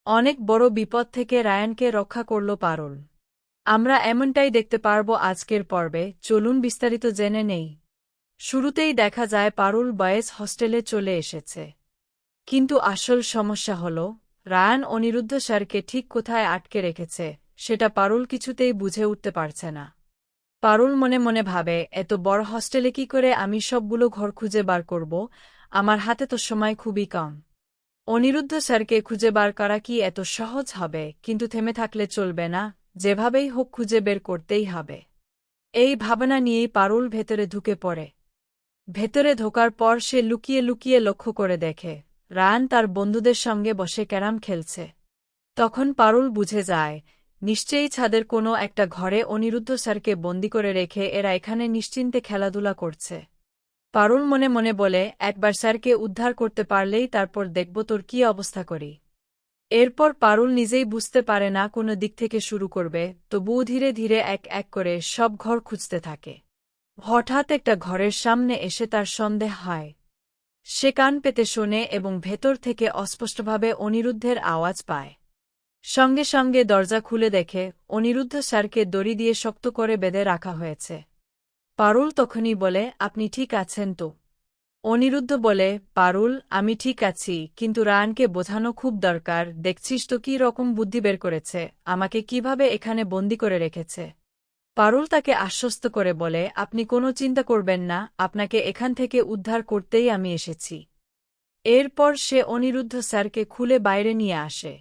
অনেক বড় বিপদ থেকে রায়ানকে রক্ষা করল পারুল। আমরা এমনটাই দেখতে পারব আজকের পর্বে, চলুন বিস্তারিত জেনে নেই। শুরুতেই দেখা যায় পারুল বয়েজ হস্টেলে চলে এসেছে। কিন্তু আসল সমস্যা হল, রায়ান অনিরুদ্ধ স্যারকে ঠিক কোথায় আটকে রেখেছে সেটা পারুল কিছুতেই বুঝে উঠতে পারছে না। পারুল মনে মনে ভাবে, এত বড় হস্টেলে কি করে আমি সবগুলো ঘর খুঁজে বার করব, আমার হাতে তো সময় খুবই কম। অনিরুদ্ধ স্যারকে খুঁজে বার করা কি এত সহজ হবে? কিন্তু থেমে থাকলে চলবে না, যেভাবেই হোক খুঁজে বের করতেই হবে। এই ভাবনা নিয়েই পারুল ভেতরে ঢুকে পড়ে। ভেতরে ঢোকার পর সে লুকিয়ে লুকিয়ে লক্ষ্য করে দেখে রায়ান তার বন্ধুদের সঙ্গে বসে ক্যারাম খেলছে। তখন পারুল বুঝে যায়, নিশ্চয়ই ছাদের কোনো একটা ঘরে অনিরুদ্ধ স্যারকে বন্দি করে রেখে এরা এখানে নিশ্চিন্তে খেলাধুলা করছে। পারুল মনে মনে বলে, একবার স্যারকে উদ্ধার করতে পারলেই তারপর দেখব তোর কী অবস্থা করি। এরপর পারুল নিজেই বুঝতে পারে না কোনো দিক থেকে শুরু করবে, তবুও ধীরে ধীরে এক এক করে সব ঘর খুঁজতে থাকে। হঠাৎ একটা ঘরের সামনে এসে তার সন্দেহ হয়। সে কান পেতে শোনে এবং ভেতর থেকে অস্পষ্টভাবে অনিরুদ্ধের আওয়াজ পায়। সঙ্গে সঙ্গে দরজা খুলে দেখে অনিরুদ্ধ স্যারকে দড়ি দিয়ে শক্ত করে বেঁধে রাখা হয়েছে। পারুল তখনই বলে, আপনি ঠিক আছেন তো? অনিরুদ্ধ বলে, পারুল, আমি ঠিক আছি, কিন্তু রায়ানকে বোঝানো খুব দরকার। দেখছিস তো কী রকম বুদ্ধি বের করেছে, আমাকে কিভাবে এখানে বন্দি করে রেখেছে। পারুল তাকে আশ্বস্ত করে বলে, আপনি কোনো চিন্তা করবেন না, আপনাকে এখান থেকে উদ্ধার করতেই আমি এসেছি। এরপর সে অনিরুদ্ধ স্যারকে খুলে বাইরে নিয়ে আসে।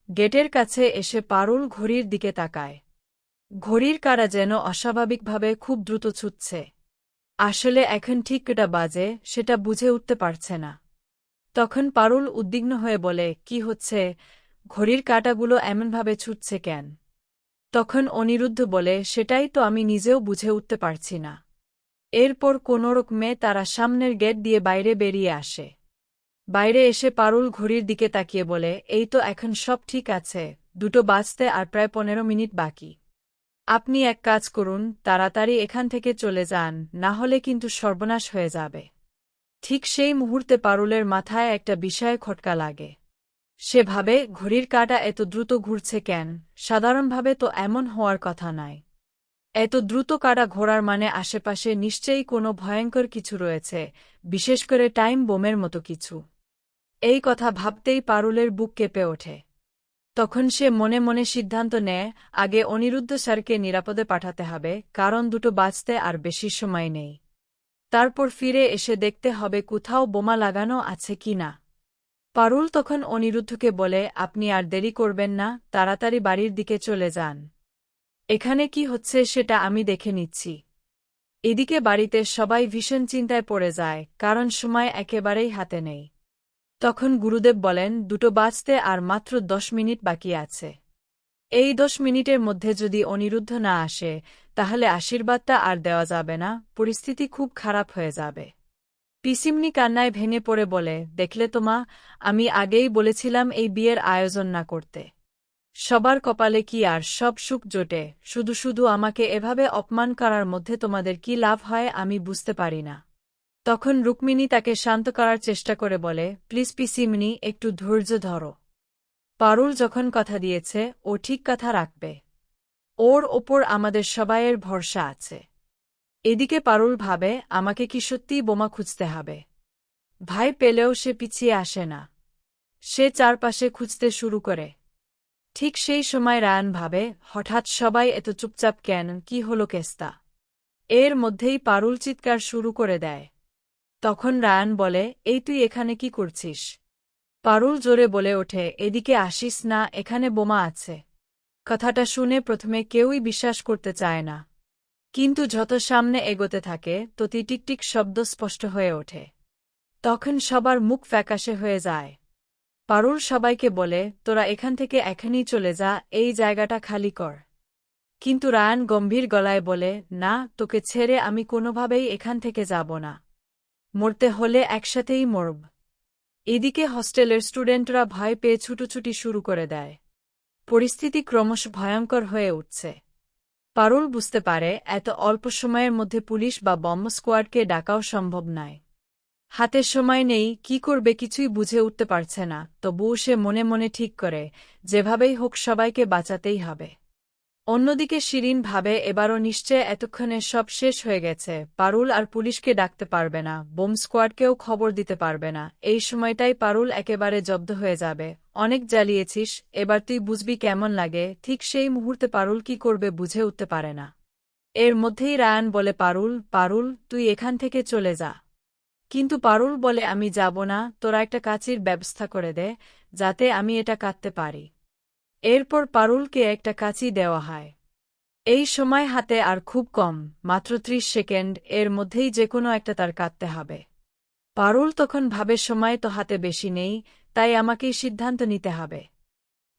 গেটের কাছে এসে পারুল ঘড়ির দিকে তাকায়। ঘড়ির কাঁটা যেন অস্বাভাবিকভাবে খুব দ্রুত ছুটছে। আসলে এখন ঠিক কটা বাজে সেটা বুঝে উঠতে পারছে না। তখন পারুল উদ্বিগ্ন হয়ে বলে, কি হচ্ছে, ঘড়ির কাঁটাগুলো এমনভাবে ছুটছে কেন? তখন অনিরুদ্ধ বলে, সেটাই তো আমি নিজেও বুঝে উঠতে পারছি না। এরপর কোনোরকমে তারা সামনের গেট দিয়ে বাইরে বেরিয়ে আসে। বাইরে এসে পারুল ঘড়ির দিকে তাকিয়ে বলে, এই তো এখন সব ঠিক আছে, 2টো বাজতে আর প্রায় 15 মিনিট বাকি। আপনি এক কাজ করুন, তাড়াতাড়ি এখান থেকে চলে যান, না হলে কিন্তু সর্বনাশ হয়ে যাবে। ঠিক সেই মুহূর্তে পারুলের মাথায় একটা বিষয়ে খটকা লাগে। সে ভাবে, ঘড়ির কাঁটা এত দ্রুত ঘুরছে কেন? সাধারণভাবে তো এমন হওয়ার কথা নয়। এত দ্রুত কাঁটা ঘোরার মানে আশেপাশে নিশ্চয়ই কোনো ভয়ঙ্কর কিছু রয়েছে, বিশেষ করে টাইম বোমের মতো কিছু। এই কথা ভাবতেই পারুলের বুক কেঁপে ওঠে। তখন সে মনে মনে সিদ্ধান্ত নেয়, আগে অনিরুদ্ধ স্যারকে নিরাপদে পাঠাতে হবে, কারণ 2টো বাজতে আর বেশি সময় নেই। তারপর ফিরে এসে দেখতে হবে কোথাও বোমা লাগানো আছে কি না। পারুল তখন অনিরুদ্ধকে বলে, আপনি আর দেরি করবেন না, তাড়াতাড়ি বাড়ির দিকে চলে যান। এখানে কি হচ্ছে সেটা আমি দেখে নিচ্ছি। এদিকে বাড়িতে সবাই ভীষণ চিন্তায় পড়ে যায়, কারণ সময় একেবারেই হাতে নেই। তখন গুরুদেব বলেন, 2টো বাজতে আর মাত্র 10 মিনিট বাকি আছে। এই 10 মিনিটের মধ্যে যদি অনিরুদ্ধ না আসে, তাহলে আশীর্বাদটা আর দেওয়া যাবে না, পরিস্থিতি খুব খারাপ হয়ে যাবে। পিসিমনি কান্নায় ভেঙে পড়ে বলে, দেখলে তো মা, আমি আগেই বলেছিলাম এই বিয়ের আয়োজন না করতে। সবার কপালে কি আর সব সুখ জোটে, শুধু শুধু আমাকে এভাবে অপমান করার মধ্যে তোমাদের কি লাভ হয় আমি বুঝতে পারি না। তখন রুক্মিণী তাকে শান্ত করার চেষ্টা করে বলে, প্লিজ পিসিমনি, একটু ধৈর্য ধরো। পারুল যখন কথা দিয়েছে, ও ঠিক কথা রাখবে। ওর ওপর আমাদের সবাইয়ের ভরসা আছে। এদিকে পারুল ভাবে, আমাকে কি সত্যিই বোমা খুঁজতে হবে? ভাই পেলেও সে পিছিয়ে আসে না। সে চারপাশে খুঁজতে শুরু করে। ঠিক সেই সময় রায়ান ভাবে, হঠাৎ সবাই এত চুপচাপ কেন, কি হলো কেসটা? এর মধ্যেই পারুল চিৎকার শুরু করে দেয়। তখন রায়ান বলে, এই তুই এখানে কি করছিস? পারুল জোরে বলে ওঠে, এদিকে আসিস না, এখানে বোমা আছে। কথাটা শুনে প্রথমে কেউই বিশ্বাস করতে চায় না। কিন্তু যত সামনে এগোতে থাকে ততই টিকটিক শব্দ স্পষ্ট হয়ে ওঠে। তখন সবার মুখ ফ্যাকাশে হয়ে যায়। পারুল সবাইকে বলে, তোরা এখান থেকে এখনই চলে যা, এই জায়গাটা খালি কর। কিন্তু রায়ান গম্ভীর গলায় বলে, না, তোকে ছেড়ে আমি কোনোভাবেই এখান থেকে যাব না। মরতে হলে একসাথেই মরব। এদিকে হস্টেলের স্টুডেন্টরা ভয় পেয়ে ছুটোছুটি শুরু করে দেয়। পরিস্থিতি ক্রমশ ভয়ঙ্কর হয়ে উঠছে। পারুল বুঝতে পারে, এত অল্প সময়ের মধ্যে পুলিশ বা বম্ব স্কোয়াডকে ডাকাও সম্ভব নয়। হাতে সময় নেই, কি করবে কিছুই বুঝে উঠতে পারছে না, তবুও সে মনে মনে ঠিক করে যেভাবেই হোক সবাইকে বাঁচাতেই হবে। অন্যদিকে শিরিন ভাবে এবারও নিশ্চয় এতক্ষণে সব শেষ হয়ে গেছে, পারুল আর পুলিশকে ডাকতে পারবে না, বোম স্কোয়াডকেও খবর দিতে পারবে না, এই সময়টাই পারুল একেবারে জব্দ হয়ে যাবে। অনেক জ্বালিয়েছিস, এবার তুই বুঝবি কেমন লাগে। ঠিক সেই মুহূর্তে পারুল কি করবে বুঝে উঠতে পারে না। এর মধ্যেই রায়ান বলে, পারুল, পারুল, তুই এখান থেকে চলে যা। কিন্তু পারুল বলে, আমি যাব না, তোরা একটা কাঁচির ব্যবস্থা করে দে, যাতে আমি এটা কাটতে পারি। এরপর পারুলকে একটা কাঁচি দেওয়া হয়। এই সময় হাতে আর খুব কম, মাত্র ৩০ সেকেন্ড, এর মধ্যেই যে কোনো একটা তার কাটতে হবে। পারুল তখন ভাবে সময় তো হাতে বেশি নেই, তাই আমাকেই সিদ্ধান্ত নিতে হবে।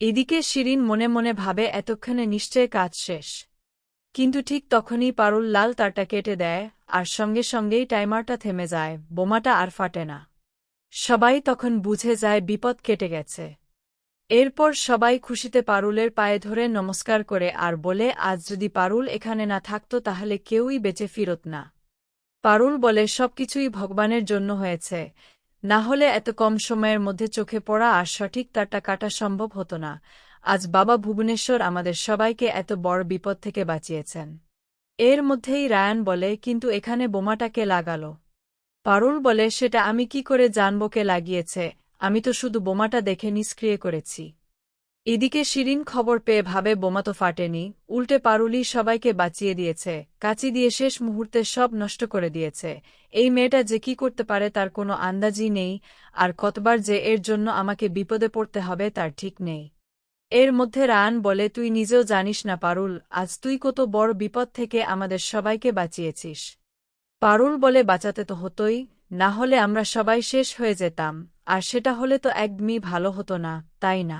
এদিকে শিরিন মনে মনে ভাবে এতক্ষণে নিশ্চয় কাজ শেষ। কিন্তু ঠিক তখনই পারুল লাল তারটা কেটে দেয়, আর সঙ্গে সঙ্গেই টাইমারটা থেমে যায়, বোমাটা আর ফাটে না। সবাই তখন বুঝে যায় বিপদ কেটে গেছে। এরপর সবাই খুশিতে পারুলের পায়ে ধরে নমস্কার করে আর বলে, আজ যদি পারুল এখানে না থাকত তাহলে কেউই বেঁচে ফিরত না। পারুল বলে, সবকিছুই ভগবানের জন্য হয়েছে, না হলে এত কম সময়ের মধ্যে চোখে পড়া আর সঠিক তারটা কাটা সম্ভব হতো না। আজ বাবা ভুবনেশ্বর আমাদের সবাইকে এত বড় বিপদ থেকে বাঁচিয়েছেন। এর মধ্যেই রায়ান বলে, কিন্তু এখানে বোমাটা কে লাগালো? পারুল বলে, সেটা আমি কি করে জানব কে লাগিয়েছে, আমি তো শুধু বোমাটা দেখে নিষ্ক্রিয় করেছি। এদিকে শিরিন খবর পেয়ে ভাবে বোমা তো ফাটেনি, উল্টে পারুলই সবাইকে বাঁচিয়ে দিয়েছে, কাঁচি দিয়ে শেষ মুহূর্তে সব নষ্ট করে দিয়েছে। এই মেয়েটা যে কি করতে পারে তার কোনো আন্দাজই নেই, আর কতবার যে এর জন্য আমাকে বিপদে পড়তে হবে তার ঠিক নেই। এর মধ্যে রায়ান বলে, তুই নিজেও জানিস না পারুল, আজ তুই কত বড় বিপদ থেকে আমাদের সবাইকে বাঁচিয়েছিস। পারুল বলে, বাঁচাতে তো হতোই, না হলে আমরা সবাই শেষ হয়ে যেতাম, আর সেটা হলে তো একদমই ভালো হতো না, তাই না?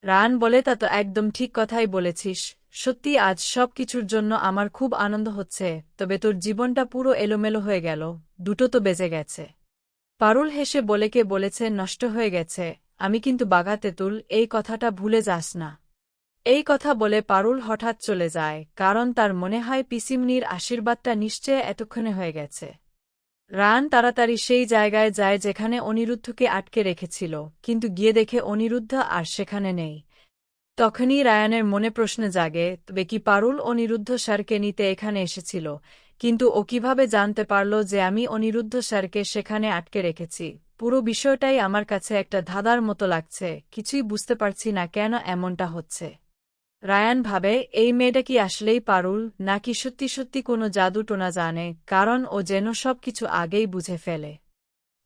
রায়ান বলে, তা তো একদম ঠিক কথাই বলেছিস, সত্যি আজ সব কিছুর জন্য আমার খুব আনন্দ হচ্ছে, তবে তোর জীবনটা পুরো এলোমেলো হয়ে গেল, দুটো তো বেজে গেছে। পারুল হেসে বলে, কে বলেছে নষ্ট হয়ে গেছে, আমি কিন্তু বাঘা তেঁতুল, এই কথাটা ভুলে যাস না। এই কথা বলে পারুল হঠাৎ চলে যায়, কারণ তার মনে হয় পিসিমনির আশীর্বাদটা নিশ্চয় এতক্ষণে হয়ে গেছে। রায়ান তাড়াতাড়ি সেই জায়গায় যায় যেখানে অনিরুদ্ধকে আটকে রেখেছিল, কিন্তু গিয়ে দেখে অনিরুদ্ধ আর সেখানে নেই। তখনই রায়ানের মনে প্রশ্ন জাগে, তবে কি পারুল অনিরুদ্ধ স্যারকে নিতে এখানে এসেছিল? কিন্তু ও কিভাবে জানতে পারল যে আমি অনিরুদ্ধ স্যারকে সেখানে আটকে রেখেছি? পুরো বিষয়টাই আমার কাছে একটা ধাঁধার মতো লাগছে, কিছুই বুঝতে পারছি না কেন এমনটা হচ্ছে। রায়ান ভাবে, এই মেয়েটা কি আসলেই পারুল, নাকি সত্যি সত্যি কোনো জাদু টোনা জানে, কারণ ও যেন সব কিছু আগেই বুঝে ফেলে।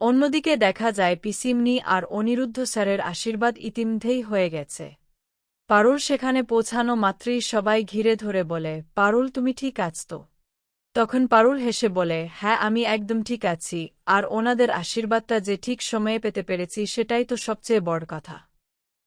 অন্যদিকে দেখা যায় পিসিমনি আর অনিরুদ্ধ স্যারের আশীর্বাদ ইতিমধ্যেই হয়ে গেছে। পারুল সেখানে পৌঁছানো মাত্রই সবাই ঘিরে ধরে বলে, পারুল তুমি ঠিক আছ তো? তখন পারুল হেসে বলে, হ্যাঁ আমি একদম ঠিক আছি, আর ওনাদের আশীর্বাদটা যে ঠিক সময়ে পেতে পেরেছি সেটাই তো সবচেয়ে বড় কথা।